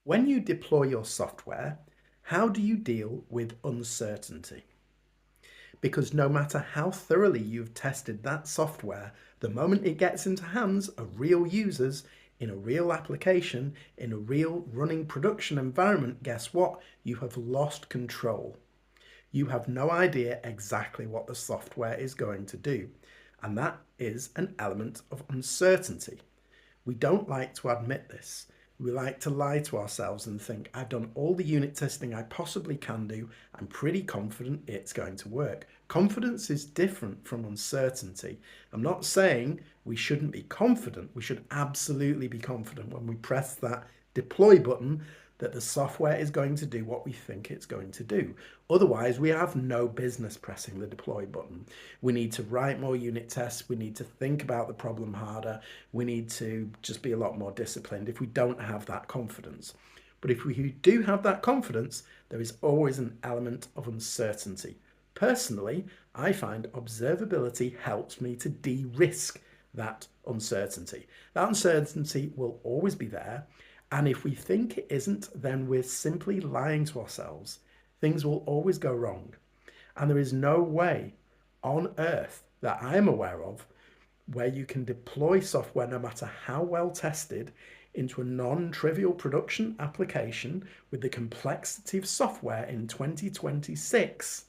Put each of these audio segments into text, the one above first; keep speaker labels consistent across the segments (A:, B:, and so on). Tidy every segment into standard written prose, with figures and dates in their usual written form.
A: When you deploy your software, how do you deal with uncertainty? Because no matter how thoroughly you've tested that software, the moment it gets into hands of real users in a real application, in a real running production environment, guess what? You have lost control. You have no idea exactly what the software is going to do. And that is an element of uncertainty. We don't like to admit this. We like to lie to ourselves and think, I've done all the unit testing I possibly can do. I'm pretty confident it's going to work. Confidence is different from uncertainty. I'm not saying we shouldn't be confident. We should absolutely be confident when we press that deploy button that the software is going to do what we think it's going to do. Otherwise, we have no business pressing the deploy button. We need to write more unit tests. We need to think about the problem harder. We need to just be a lot more disciplined if we don't have that confidence. But if we do have that confidence, there is always an element of uncertainty. Personally, I find observability helps me to de-risk that uncertainty. That uncertainty will always be there. And if we think it isn't, then we're simply lying to ourselves. Things will always go wrong. And there is no way on earth that I'm aware of where you can deploy software, no matter how well tested, into a non-trivial production application with the complexity of software in 2026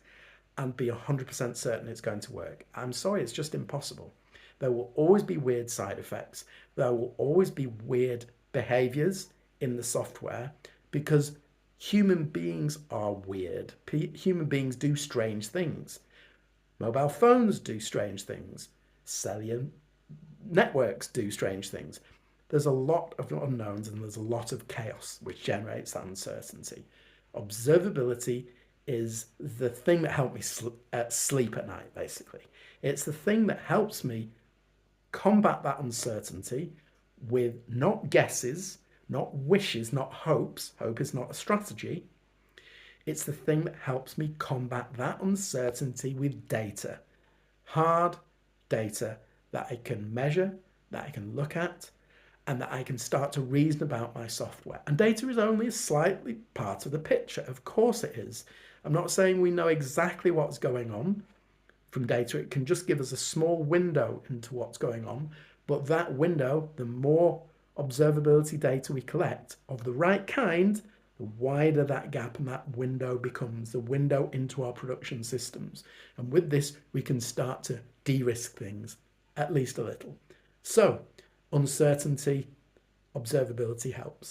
A: and be 100% certain it's going to work. I'm sorry, it's just impossible. There will always be weird side effects. There will always be weird behaviors in the software because human beings are weird. Human beings do strange things. Mobile phones do strange things. Cellular networks do strange things. There's a lot of unknowns and there's a lot of chaos which generates that uncertainty. Observability is the thing that helps me sleep at night, basically. It's the thing that helps me combat that uncertainty with not guesses, not wishes, not hopes. Hope is not a strategy. It's the thing that helps me combat that uncertainty with data. Hard data that I can measure, that I can look at, and that I can start to reason about my software. And data is only a slightly part of the picture. Of course it is. I'm not saying we know exactly what's going on from data. It can just give us a small window into what's going on. But that window, the more observability data we collect of the right kind, the wider that gap and that window becomes, the window into our production systems. And with this, we can start to de-risk things, at least a little. So, uncertainty, observability helps.